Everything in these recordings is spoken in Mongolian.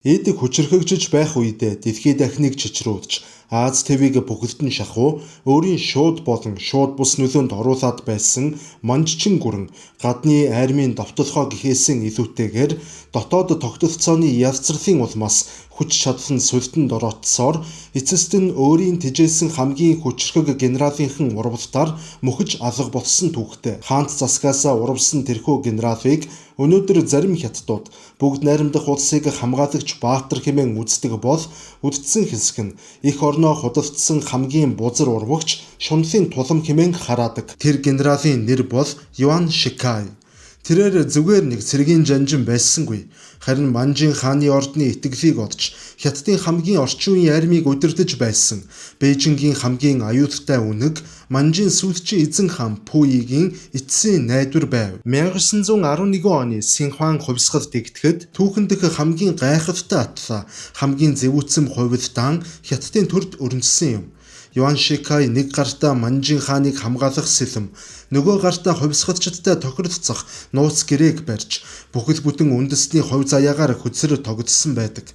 Эд хүчрхэгжиж байх үедээ дэлхийд дахныг чичрүүлж, Аз твийг бүгд нь шахуу, өөрийн шууд болон шууд бус нөлөөнд оруулаад байсан манжчин гүрэн гадны армийн довтолгоо гэхээсээ илүүтэйгээр дотоод тогтолцооны ялцралын улмаас хүч чадал нь сүлдэнд ороотсоор эцэст нь өөрийн тижээсэн хамгийн хүчрхэг генералынхан урвалтаар мөхөж алга болсон түүхтэй. Хаант засгаасаа урвсан тэрхүү генералыг өнөөдөр зарим хятадууд бүгд найрамдах улсыг хамгаалагч баатар хэмээн үздэг бол үдцсэн хэсэг нь их орноо худалдсан хамгийн бузар урвагч шунлын тулам хэмээн хараадаг. Тэр генералын нэр бол Юан Шикай. Тэрээр зүгээр нэг цэргийн жанжин байсангүй. Харин Манжин хааны ордны итгэлийг олж Хятадын хамгийн орчин үеийн армийг удирдах байсан. Бээжингийн хамгийн аюултай үнэг Манжин сүүлчийн эзэн хаан Пүйгийн эцсийн найдвар байв. 1911 оны Синхуан хувьсгал дэгдэхэд түүхэн дэх хамгийн гайхалтай атлаа, хамгийн зэвүүцэм хувилдаан Хятадын төрд өрнөсөн юм. Юан Шикай нэг гартаа Манжин хааныг хамгаалах сэлэм, нөгөө гартаа хувьсгалчдтай тохиролцох нууц гэрээг барьж, бүхэл бүтэн үндэсний хувь заяагаар хөзөр тогтсон байдаг.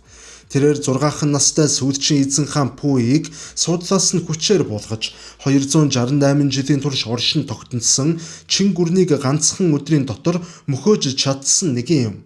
Тэрээр 6 настай сүүлчийн эзэн хаан Пүйийг суудлаас нь хүчээр булгаж 268 жилийн турш оршин тогтносон чин гүрнийг ганцхан өдрийн дотор мөхөөж чадсан нэгэн юм.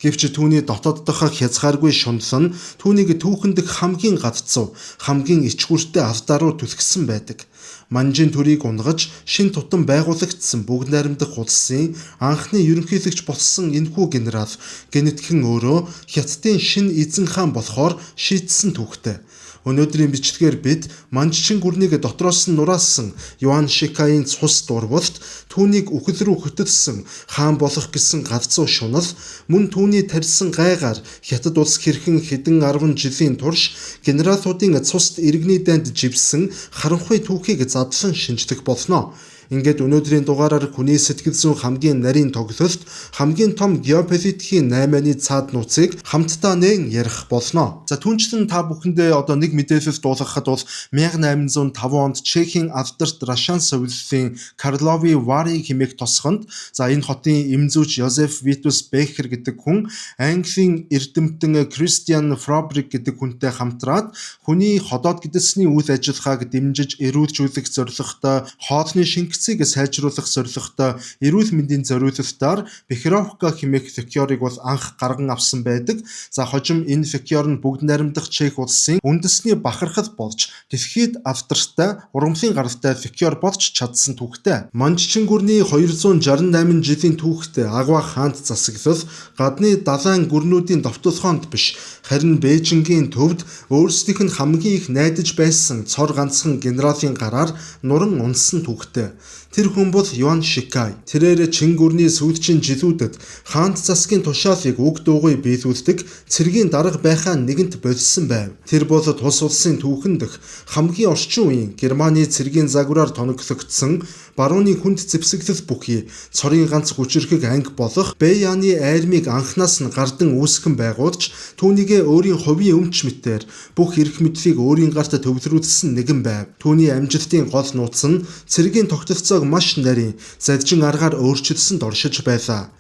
Гэвч түүний дотоод дахь хязгааргүй шунал нь түүнийг түүхэн дэх хамгийн гадцуу, хамгийн ичгүүртэй алдаа руу түлхсэн байдаг. Манжин төрийг унгаж шин тутам байгуулагдсан бүгд найрамдах улсын анхны ерөнхийлөгч болсон энэхүү генерал генетхэн өөрөө Хятадын шин эзэн хаан болохоор шийдсэн түүхтэй. Өнөөдрийн бичлэгээр бид манжчин гүрнийг дотроос нь нураасан Юан Шикайын цус дурвалт, түүнийг үхэл рүү хөтөлсөн хаан болох гэсэн галзуу шунал, мөн түүний тарьсан гайгаар Хятад улс хэрхэн хэдэн 10 жилийн турш генералуудын цуст иргэний дайнд живсэн харанхуй түүхийг задлан шинжлэх болно. Ингээд өнөөдрийн дугаараар хүний сэтгэл зүйн хамгийн нарийн тоглолт, хамгийн том геополитикийн 8-ны цаад нууцыг хамтдаа нээн ярих болно. За түүнчлэн та бүхэндээ одоо нэг мэдээлэл дуулгахад бол 1805 онд Чехийн алдарт Рашан сувиллын Карловы Вари хэмээх тосгонд энэ хотын эмзүүч Йозеф Витус Бехер гэдэг хүн Английн эрдэмтэн Кристиан Фробрик гэдэг хүнтэй хамтраад хүний ходоод гэдэсний үйл ажиллагааг дэмжиж эрүүлжүүлэх зорилготой хоолны шингэцийг сайжруулах зорилготой эрүүл мэндийн зориулалтаар Бехеровка хэмээх фекёрыг бол анх гарган авсан байдаг. За хожим энэ фекёр нь бүгд найрамдах Чех улсын үндэсний бахархал болж дэлхийд алдартай урамлын гаралтай фекёр болж чадсан түүхтэй. Манжчин гүрний 268 жилийн түүхтэй Агва хаант засаглал гадны далайн гүрнүүдийн довтолгоонд биш, харин Бээжингийн төвд өөрсдийнх нь хамгийн их найдаж байсан цор ганцхан генералын гараар нуран унсан түүхтэй. Тэр хүн бол Юан Шикай. Тэрээр чин гүрний сүүлчийн жилүүдэд хаант засгийн тушаалыг уг дуугүй биелүүлдэг цэргийн дарга байхаа нэгэнт болсон байв. Тэр бол тус улсын түүхэн дэх хамгийн орчин үеийн Германы цэргийн загвараар тоногдсон барууны хүнд зэвсэглэл бүхий цорын ганц хүчирхэг анги болох Бэяны армийг анхнаас нь гардан үүсгэн байгуулж түүнийгээ өөрийн хувийн өмч мэтээр бүх эрх мэдлийг өөрийн гарт төвлөрүүлсэн нэгэн байв. Түүний амжилтын гол нууц нь цэргийн тогтолцоог маш нарийн заджин аргаар өөрчилсөнд оршиж байлаа.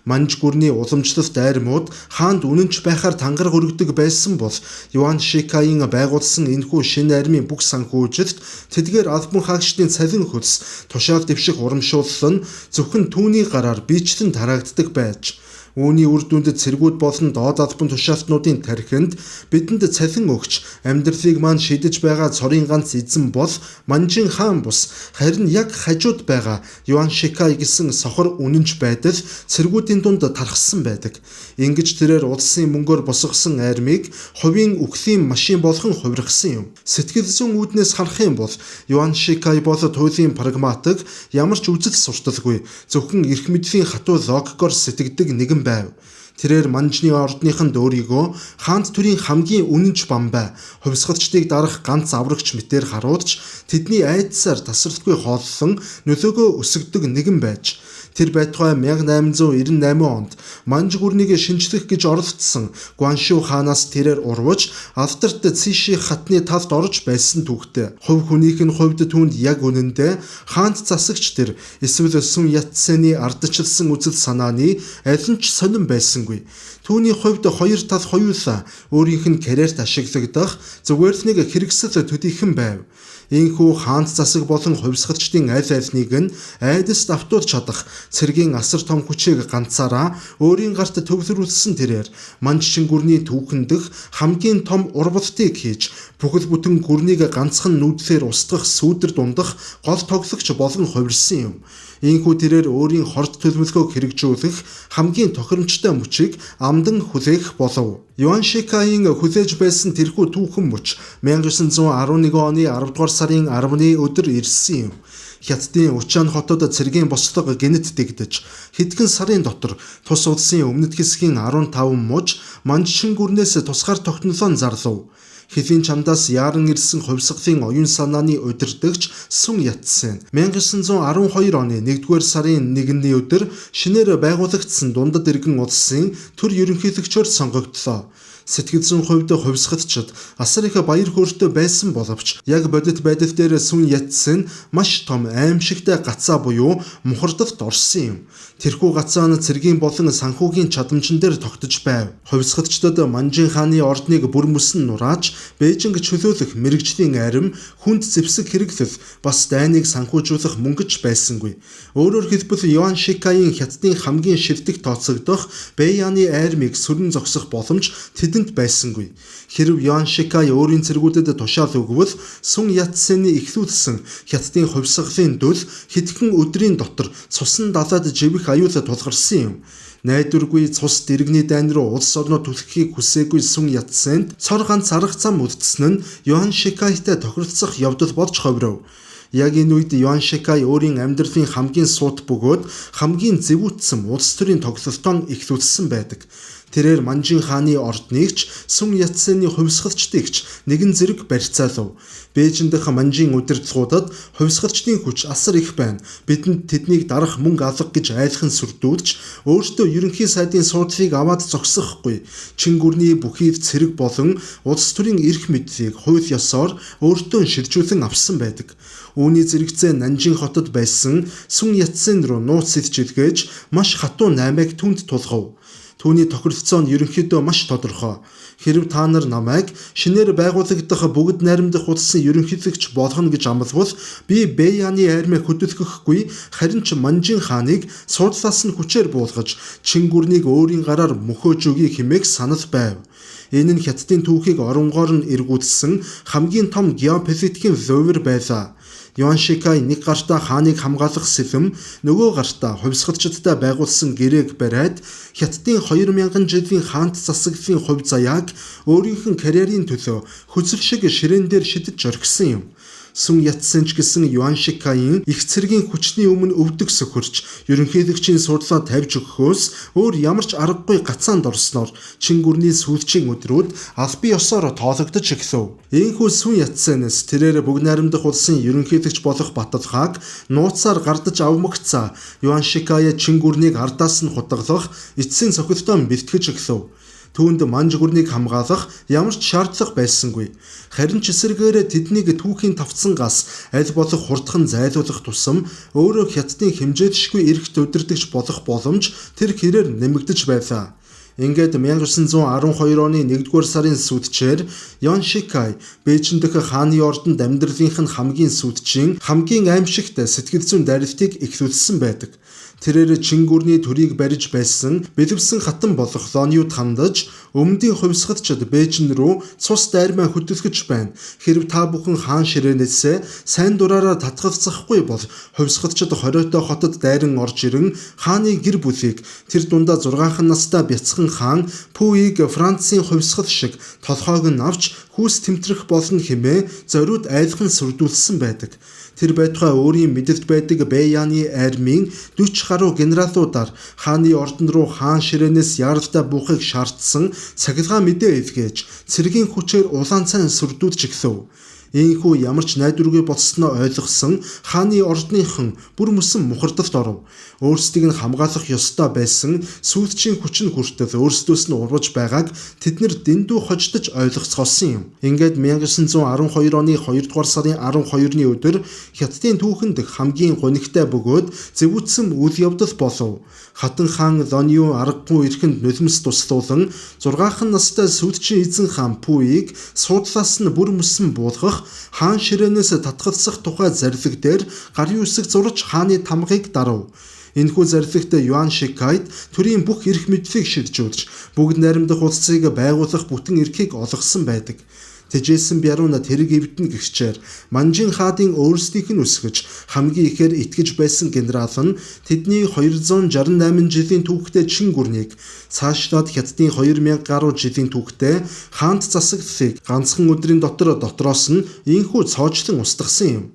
Манж гүрний уламжлалт дайрмууд хаанд үнэнч байхаар тангараг өргөдөг байсан бол Юан Шикайын байгуулсан энэхүү шинэ армийн бүх санхүүжилт тэдгээр албан хаагчдын цалин хөлс тушаал дэвших урамшуулал нь зөвхөн түүний гараар биечлэн тараагддаг байж үүний үр дүнд цэргүүд болон доод албан тушаалтнуудын тархинд бидэнд цалин өгч амьдралыг маань шидэж байгаа цорын ганц эзэн бол Манжин хаан бус, харин яг хажууд байгаа Юан Шикай гэсэн сохор үнэнч байдал цэргүүдийн дунд тархсан байдаг. Ингэж тэрээр улсын мөнгөөр босгосон армийг хувийн үхлийн машин болгон хувиргасан юм. Сэтгэл зүйн үүднээс харах юм бол Юан Шикай бол туйлын прагматик, ямар ч үзэл сурталгүй, зөвхөн эрх мэдлийн хатуу логикоор сэтгэдэг нэгэн байв. Тэрээр Манжны ордныханд өөрийгөө хаант төрийн хамгийн үнэнч бамбай, хувьсгалчдыг дарах ганц аврагч мэтээр харуулж тэдний айдсаар тасралтгүй хооллон нөлөөгөө өсгдөг нэгэн байж Тэр байтугай 1898 онд Манж гүрнийг шинжлэх гэж оролдсон Гуаншу хаанаас тэрээр урвж алдарт Циши хатны талд орж байсан түүхтэй. Хувь хүнийх нь хувьд түүнд яг үнэндээ хаант засагч тэр эсвэл Сун Яцсений ардчилсан үзэл санааны аль нь ч сонирн байсангүй. Түүний хувьд хоёр тал хоёулаа өөрийнх нь карьерт ашиглагдах зүгээр л нэг хэрэгсэл төдийхөн байв. Ийхүү хаант засаг болон хувьсгалчдын аль альнийг нь айдас давтуулж чадах цэргийн асар том хүчийг ганцаараа өөрийн гарт төвлөрүүлсэн тэрээр Манжчин гүрний түүхэндх хамгийн том урвалтыг хийж бүхэл бүтэн гүрнийг ганцхан нүүдлээр устгах сүүдэр дундах гол тоглогч болон хувирсан юм. Ийхүү тэрээр өөрийн хорт төлөвлөгөөг хэрэгжүүлэх хамгийн тохиромжтой мөчийг амдан хүлээх болов. Юан Шикаийн хүлээж байсан тэрхүү түүхэн мөч 1911 оны 10 дугаар сарын 10-ны өдөр ирсэн юм. Хятадын Учан хотод цэргийн бослого гэнэт дэгдэж хэдхэн сарын дотор тус улсын өмнөд хэсгийн 15 муж Манжчин гүрнээс тусгаар тогтнолоо зарлав. Хэлийн чамдаас яаран ирсэн хувьсгалын оюун санааны удирдагч Сун Яцсен 1912 оны 1-р сарын 1-ний өдөр шинээр байгуулагдсан дундад иргэн улсын төр ерөнхийлөгчөөр сонгогдлоо. Сэтгэл зүйн хувьд хувьсгалчид асар их баяр хөөртэй байсан боловч яг бодит байдал дээр Сун Яцсен маш том аимшигтай гацаа буюу мухардалд орсон юм. Тэрхүү гацаа нь цэргийн болон санхүүгийн чадамжин дээр тогтож байв. Хувьсгалчдад Манжин хааны ордныг бүр мөсөн нурааж Бээжинг чөлөөлөх мэрэгжлийн арим хүнд зэвсэг хэрэглэл бас дайныг санхүүжүүлэх мөнгөч байсангүй. Өөрөөр хэлбэл Юан Шикаийн хятадын хамгийн шилдэг тооцогдох Бэйяны армийг сүрэн зогсох боломж тэдэнд байсангүй. Хэрв Юан Шикай өөрийн цэргүүдэд тушаал өгвөл Сун Яцсений эхлүүлсэн хятадын хувьсгалын дүл хэдхэн өдрийн дотор цусан далаад живэх аюул тулгарсан юм. Найдваргүй цус дэргэний дайн руу улс орноо түлхэхийг хүсээгүй Сун Яцсенд цор ганц арга зам үлдсэн нь Юан Шикайтай тохиролцох явдал болж ховров. Яг энэ үед Юан Шикай өөрийн амьдралын хамгийн суут бөгөөд хамгийн зэвүүтсэн улс төрийн тоглолтон эхлүүлсэн байдаг. Тэрээр Манжин хааны орднигч Сун Яцсений хувьсгалчдыгч нэгэн зэрэг барьцаалав. Бээжин дэх Манжин удирдлагуудад хувьсгалчдын хүч асар их байна. Бидэнд тэднийг дарах мөнгө алга гэж айлхан сүрдүүлж өөртөө ерөнхий сайдын суудлыг аваад зогсохгүй. Чин гүрний бүхий цэрэг болон улс төрийн эрх мэдлийг хууль ёсоор өөртөө шилжүүлэн авсан байдаг. Үүний зэрэгцээ Нанжин хотод байсан Сун Яцсен руу нууц сэлжүүлгээж маш хатуу наймааг түнд тулгав. Түүний тохиролцоо нь ерөнхийдөө маш тодорхой. Хэрв та нар намайг шинээр байгуулагдах бүгд найрамдах улсын ерөнхийлөгч болгоно гэж амлавал би Бэйяны армийг хөдөлгөхгүй харин ч Манжин хааныг суудлаас нь хүчээр буулгаж Чин гүрнийг өөрийн гараар мөхөөж өгье хэмээх санал байв. Энэ нь хятадын түүхийг оронгоор нь эргүүлсэн хамгийн том геополитикийн лувр байлаа. Юан Шикай нэг гартаа хааныг хамгаалах сэлэм, нөгөө гартаа хувьсгалчдтай байгуулсан гэрээг бариад хятадын 2000 жилийн хаант засаглалын хувь заяаг өөрийнх нь карьерийн төлөө хөзөр шиг ширээн дээр шидэж орхисон юм. Сун Яцсен ч гэсэн Юан Шикаийн их цэргийн хүчний өмнө өвдөг сөхөрч ерөнхийлөгчийн сурдлаа тавьж өгөхөөс өөр ямар ч аргагүй гацаанд орсноор Чин гүрний сүүлчийн өдрүүд албан ёсоор тоологдож эхлэв. Ийхүү Сун Яцсенээс тэрээр бүгд найрамдах улсын ерөнхийлөгч болох баталгааг нууцаар гардаж авмагцаа Юан Шикай Чин гүрнийг ардаас нь хутгалах эцсийн цохилтоо бэлтгэж эхлэв. Түүнд Манж гүрнийг хамгаалах ямар ч шаардлага байсангүй. Харин ч эсэргээр тэднийг түүхийн тавцангаас аль болох хурдхан зайлуулах тусам өөрөө хятадын хэмжээлшгүй эрхт удирдагч болох боломж тэр хэрээр нэмэгдэж байлаа. Ингээд 1912 оны 1-р сарын сүүлчээр Юан Шикай Бээжин дэх хааны ордонд амьдралынх нь хамгийн сүүлчийн хамгийн аимшигт сэтгэл зүйн дайралтыг эхлүүлсэн байдаг. Тэрээр Чин гүрний төрийг барьж байсан бэлэвсэн хатан болох Лоньюд хандаж өмнөдийн хувьсгалчид Бээжин рүү цус дайрмаа хөдөлгөж байна. Хэрв та бүхэн хаан ширээнээс сайн дураараа татгалзахгүй бол хувьсгалчид хориотой хотод дайран орж ирэн хааны гэр бүлийг тэр дундаа 6 настай бяцхан хаан Пүүийг Францын хувьсгал шиг толгойг нь авч хүүс тэмтрэх болно хэмээн зориуд айлхан сүрдүүлсэн байдаг. Тэр байтугай өөрийн мэдэлд байдаг Бэйяны армийн 40 гаруй генералуудаар хааны ордон руу хаан ширээнээс яаралтай буухыг шаардсан цахилгаан мэдээ илгээж цэргийн хүчээр улаан цайн сүрдүүлж эхлэв. Ийхүү ямар ч найдваргүй болсноо ойлгосон хааны ордныхан бүр мөсөн мухардалд оров. Өөрсдийг нь хамгаалах ёстой байсан сүйтгэжийн хүчин хүртэл өөрсдөөс нь урвж байгааг тэд нэр дэндүү хождож ойлгоцгоосон юм. Ингээд 1912 оны 2 дугаар сарын 12-ны өдөр Хятадын түүхэнд хамгийн гонигтай бөгөөд зэвүүцсэн үйл явдал болов. Хатан хаан Лонью аргагүй эрхэнд нулимс туслуулан 6хан настай сүйтгэжийн эзэн хаан Пүийг суудлаас нь бүр мөсөн буулгах, хаан ширээнээс татгалзах тухай зарлиг дээр гарын үсэг зурж хааны тамгыг дарав. Энэхүү зарлагт Юан Шикайд төрийн бүх эрх мэдлийг шилжүүлж бүгд найрамдах улсыг байгуулах бүтэн эрхийг олгосон байдаг. Тэжээсэн Бярун тэрэг эвдэн гэгчээр Манжин хаадын өөрсдийнх нь өсгөж хамгийн ихээр итгэж байсан генерал нь тэдний 268 жилийн түүхтэй чин гүрнийг цаашлаад Хятадын 2000 гаруй жилийн түүхтэй хаант засаглалыг ганцхан өдрийн дотроос нь ийхүү цоочлон устгасан юм.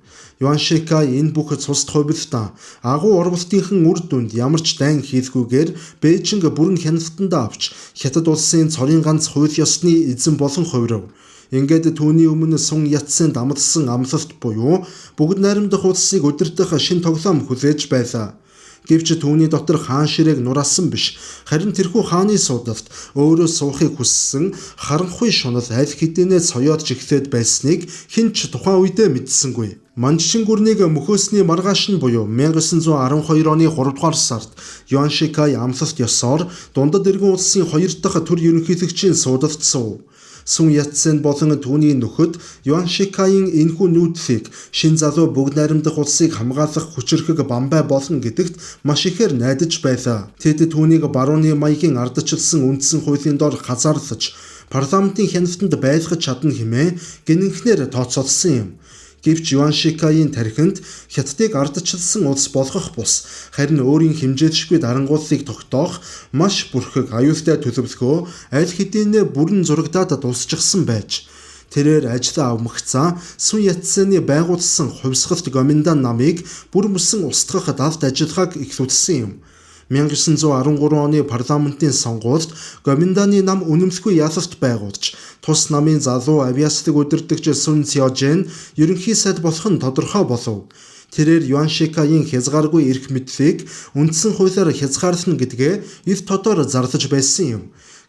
Юан Шикай энэ бүх цус хувилтаа агуу орволтынхан үр дүнд ямар ч дайн хийлгүйгээр Бээжинг бүрэн хяналтанд авч Хятад улсын цорын ганц хууль ёсны эзэн болон хувирав. Ингээд түүний өмнө Сун Яцен дамлсан амлалт буюу бүгд найрамдах улсыг удирдах шин тоглоом хүлээж байлаа. Гэвч түүний дотор хаан ширээг нураасан биш. Харин тэрхүү хааны суудалд өөрөө суухыг хүссэн харанхуй шунал аль хэдийнэ соёод жигсээд байсныг хэн ч тухайн үедээ мэдсэнгүй. Манжчин гүрнийг мөхөөсний маргааш нь буюу 1912 оны 3 дугаар сард Юан Шикай амлалт ёсоор дундад эргэн улсын 2 дахь төр ерөнхийлөгчийн суудалд суув. Сун Яцен болон түүний нөхөд Юан Шикайын энэхүү нүүдлийг шин залуу бүгд найрамдах улсыг хамгаалах хүчирхэг Бамбай болно гэдэгт маш ихээр найдаж байлаа. Тэд түүнийг барууны маягийн ардчилсан үндсэн хуулийн дор хазаарлаж парламентын хяналтанд байлгаж чадна хэмээн гинэнхнээр тооцоолсон юм. Гэвч Юан Шикайын тархинд Хятадыг ардчилсан улс болгох бус харин өөрийн хэмжээшгүй дарангууллыг тогтоох маш бүрхэг аюултай төлөвлөгөө аль хэдийнэ бүрэн зурагдаад дуусчихсан байж тэрээр ажлаа авмагцаа Сун Яцены байгуулсан хувьсгалт Гоминдан намыг бүр мөсөн устгах давт ажиллагааг эхлүүлсэн юм. 1913 оны парламентын сонгуульд Гоминданы нам үнэмлэхгүй ялалт байгуулж тус намын залуу авиаслыг удирдагч Сун Цзяожэн ерөнхий сайд болох нь тодорхой болов. Тэрээр Юан Шикайын хязгааргүй эрх мэдлийг үндсэн хуулиар хязгаарлана гэдгээ эв тодор зарлаж байсан юм.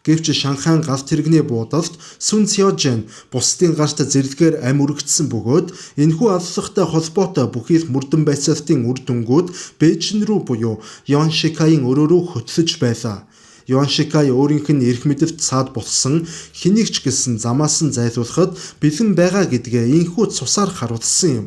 Гэвч Шанхайн галт тэрэгний буудалд Сун Цзяожэн бусдын гарт зэрлэгээр ам үргэтсэн бөгөөд энэхүү аллагтай холбоотой бүхий л мөрдөн байцаалтын үр дүнгууд Бээжин рүү буюу Юан Шикайын өрөө рүү хөтлөж байлаа. Юан Шикай өөрийнх нь эрх мэдэлд цаад болсон хэнийг ч гэсэн замаас нь зайлуулахад бэлэн байгаа гэдгээ ийхүү цусаар харуулсан юм.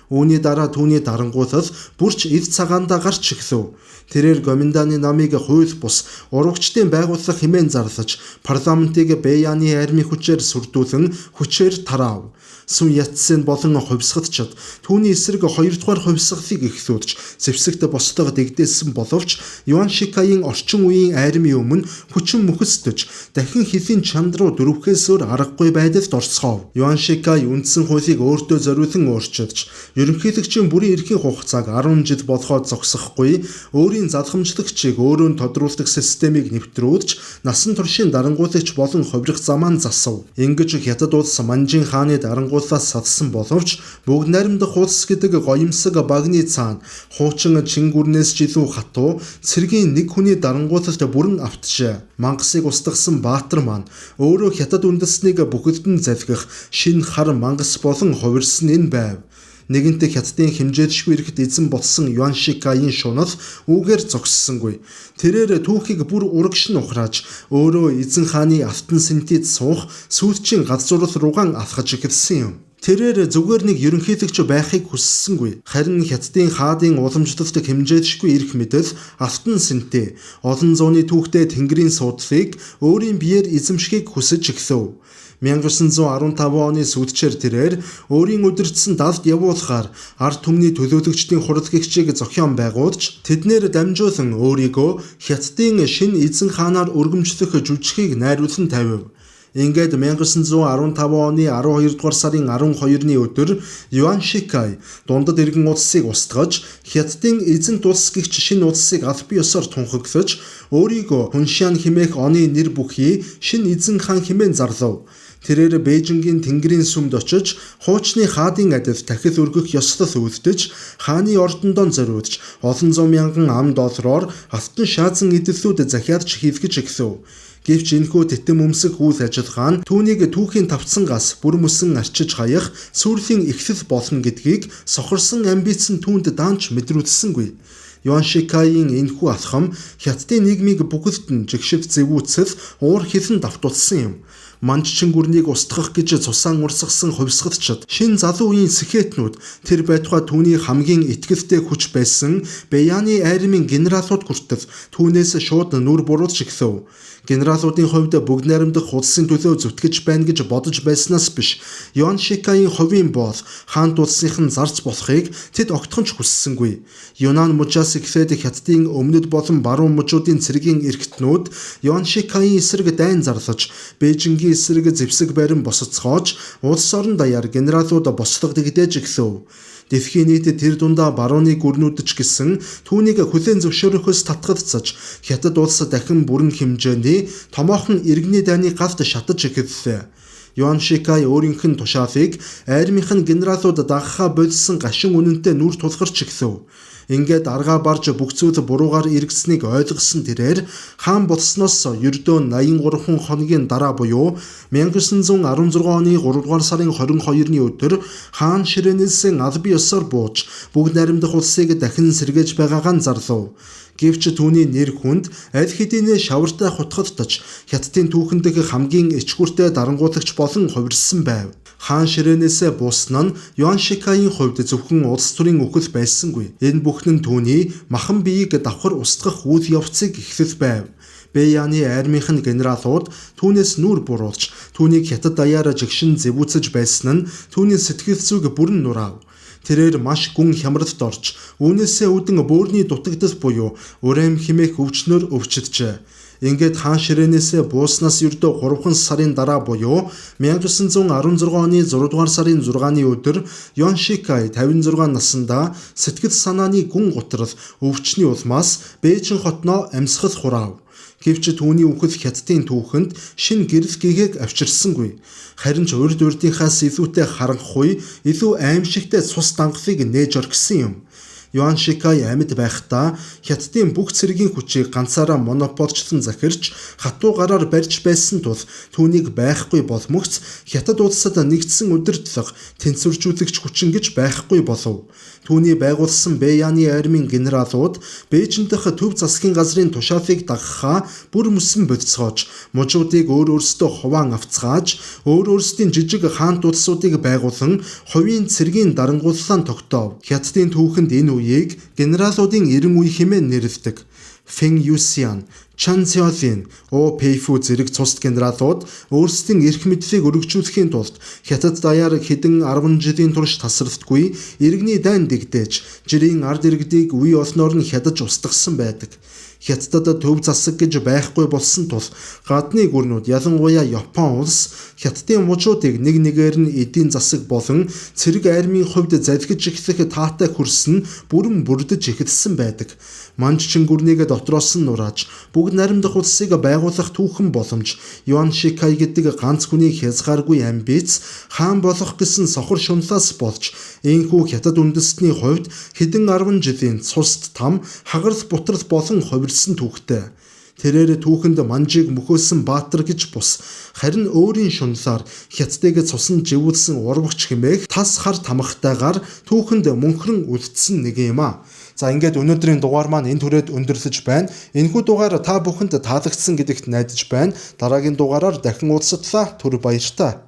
Үүний дараа түүний дарангуйлал бүрч эв цагаандаа гарч эхлэв. Тэрээр Гоминданы намыг хууль бус урагчдын байгууллага хэмээн зарлаж парламентыг Бэяны армийн хүчээр сүрдүүлэн хүчээр тараав. Сун Яцен болон хувьсгалчид түүний эсрэг 2 дугаар хувьсгалыг эхлүүлж зэвсэгт босдог дэгдээсэн боловч Юан Шикайын орчин үеийн армийн өмнө хүчин мөхөсдөж дахин хэлийн чанд руу дөрвөхөөс өөр аргагүй байдалд орцгов. Юан Шикай үндсэн хуулийг өөртөө зориулан өөрчилж ерөнхийлөгчийн бүрийн эрхийн хугацааг 10 жил болоход зогсохгүй өөрийн залхамжлагчийг өөрөө тодруулдаг системийг нэвтрүүлж насан туршийн дарангуулагч болон хувирах замаа засав. Ингэж Хятад улс Манжин хааны дарангууллаас салсан боловч бүгд найрамдах улс гэдэг гоёмсог багны цаана хуучин чин гүрнээс жилүү хатуу цэргийн нэг хүний дарангуулалт бүрэн автжээ. Мангасыг устгасан баатар маань өөрөө Хятад үндэснийг бүхэлдэн залгих шинэ хар мангас болон хувирсан энэ байв. Нэгэнтээ Хятадын хэмжээшгүй эрэхт эзэн болсон Юан Шикайын шунал үүгээр зогссонгүй. Тэрээр түүхийг бүр урагш нь ухрааж өөрөө эзэн хааны алтан синтед суух сүүлчийн газзуурал руугаан алхаж эхэлсэн юм. Тэрээр зүгээр нэг ерөнхийлөгч байхыг хүссэнгүй. Харин Хятадын хаадын уламжлалт хэмжээшгүй эрх мэдэл алтан синтэ олон зууны түүхтэй тэнгэрийн суудлыг өөрийн биеэр эзэмшихийг хүсэж эхлэв. 1915 оны сүүлчээр тэрээр өөрийн удирдсан давд явуулахаар ард түмний төлөөлөгчдийн хурлгэгчийг зохион байгуулж тэднэр дамжуулан өөрийгөө Хятадын шинэ эзэн хаанаар өргөмжлөх жүжигчийг найруулан тавив. Ингээд 1915 оны 12 дугаар сарын 12-ны өдөр Юан Шикай дундад иргэн улсыг устгаж Хятадын эзэнт улс гэгч шинэ улсыг аль бие ёсоор тунхаглаж өөрийгөө Хуншан хэмээх оны нэр бүхий шинэ эзэн хаан хэмээн зарлав. Тэрээр Бээжингийн тэнгэрийн сүмд очиж хуучны хаадын адил дахил өргөх ёслол үүддэж хааны ордондоо зориудж олон зуун мянган ам доллараар алтан шаазан эдэллүүд захиадж хийлгэж өгсөн. Гэвч энэхүү титэм өмсөх үйл ажиллагаа нь түүнийг түүхийн тавцангаас бүр мөсөн арчиж хаях сүрлийн эхлэл болно гэдгийг сохорсон амбиц нь түүнд даанч мэдрүүлсэнгүй. Юан Шикайийн энэхүү алхам Хятадын нийгмийг бүгдд нь жигшив зэвүүцэл уур хилэн давтуулсан юм. Манччин гүрнийг устгах гэж цусаан урсгасан хувьсгалчид шин залуу үеийн сэхэтнүүд тэр байтугай түүний хамгийн итгэлтэй хүч байсан Бэяны айрмын генералууд хүртэл түүнээс шууд нүр буруулж эхлэв. Генералуудын хувьд бүгд найрамдах улсын төлөө зүтгэж байна гэж бодож байснаас биш Юан Шикайийн хувийн боол хаант улсынхан зарц болохыг тэд огтхон ч хүссэнгүй. Юнан мужаас эхлээд Хятадын өмнөд болон баруун мужуудын цэргийн эрхтнүүд Юан Шикайийн эсрэг дайн зарлаж Бээжингийн эсрэг зэвсэг барин босцоож улс орон даяар генералууд бослогдогдож эхлэв. Дэлхийн нийт тэр дундаа барууны гүрнүүд ч гэсэн түүнийг хүлээн зөвшөөрөхөөс татгалзаж Хятад улс дахин бүрэн хэмжээний томоохон иргэний дайны галт шатаж эхэллээ. Юан Шикай өөрийнх нь тушаалыг айрмынх нь генералууд дагахаа болсон гашин үнэнтэй нүр тулгарч эхлэв. Ингээд аргаа барж бүх зүйл буруугаар эргэснийг ойлгосон тэрээр хаан болсноос ердөө 83 хоногийн дараа буюу 1916 оны 3 дугаар сарын 22-ны өдөр хаан Ширэнэсийн аль бие ёсоор бууж бүгд найрамдах улсыг дахин сэргээж байгаагаа зарлав. Гэвч түүний нэр хүнд аль хэдийн шавартай хутгалтаж Хятадын түүхэндх хамгийн ичгүүртэй дарангуулагч болон хувирсан байв. Хаан Ширэнэсээ буусна нь Юан Шикайийн хувьд зөвхөн улс төрийн үхэл байсангүй. Энэ бүхэн нь түүний махан биеийг давхар устгах үйл явцыг эхлэл байв. Бэяны айрмынх нь генералууд түүнээс нүр буруулж түүнийг Хятад даяар жигшин зэвүүцэж байсан нь түүний сэтгэл зүг бүрэн нурав. Тэрээр маш гүн хямралд орж үүнээсээ үүдэн бөөрийн дутагдал буюу урэм хэмээх өвчнөр өвчтжээ. Ингээд хаан Ширэнэсээ бууснаас ердөө 3 сарын дараа буюу 1916 оны 6 дугаар сарын 6-ны өдөр Юан Шикай 56 наснда сэтгэл санааны гүн гутрал өвчний улмаас Бээжин хотноо амьсгал хурав. Гэвч түүний үхэл Хятадын түүхэнд шин гэрэл гэгээг авчирсангүй. Харин ч урд урдынхаас илүүтэй харанхуй, илүү аимшигтай цус дангахыг нээж орхисон юм. Юан Шикай амьд байхдаа Хятадын бүх цэргийн хүчийг ганцаараа монополчлон захирч хатуу гараар барьж байсан тул түүнийг байхгүй болмогц Хятад улсад нэгдсэн удирдлага тэнцвэржүүлэгч хүчин гэж байхгүй болов. Түүний байгуулсан Бэяны айрмын генералууд Бээжин дахь төв засгийн газрын тушаалыг дагахаа бүр мөсөн бодцоож мужуудыг өөрсдөө хуваан авцгааж өөрсдийн жижиг хаант улсуудыг байгуулан хувийн цэргийн дарангууллаан тогтоов. Хятадын түүхэнд энэ үеийг генералуудын 90 үе хэмээн нэрлэдэг. Фэн Юсян, Чан Цзёлин, О Пэйфу зэрэг цус генералууд өөрсдийн эрх мэдлийг өргөжүүлэхийн тулд Хятад даяар хэдэн 10 жилийн турш тасралтгүй иргэний дайн дэгдээж жирийн ард иргэдийг үе олноор нь хядаж устгасан байдаг. Хятадд төв засаг гэж байхгүй болсон тул гадны гүрнүүд ялангуяа Япон улс Хятадын мужуудыг нэг нэгээр нь эдийн засаг болон цэрэг айрмын хувьд залхиж эхлэх таатай хөрс нь бүрэн бүрдэж эхэлсэн байдаг. Манччин гүрнийг дотроос нь нурааж бүгд найрамдах улсыг байгуулах түүхэн боломж Юан Шикай гэдэг ганц хүний хязгааргүй амбиц хаан болох гэсэн сохор шунлаас болж энэхүү Хятад үндэстний хувьд хэдэн 10 жилийн цусд там хагарал бутрал болон хувирсан түүхтэй. Тэрээр түүхэнд манжийг мөхөөсөн баатар гэж бус харин өөрийн шунлаар Хятадыг цусан живүүлсэн урвагч хэмээх тас хар тамхтайгаар түүхэнд мөнхрөн үлдсэн нэг юм а. За ингээд өнөөдрийн дугаар маань энэ түрээд өндөрлөж байна. Энэхүү дугаар та бүхэнд таалагдсан гэдэгт найдаж байна. Дараагийн дугаараар дахин уулзтлаа. Түр баярлалаа.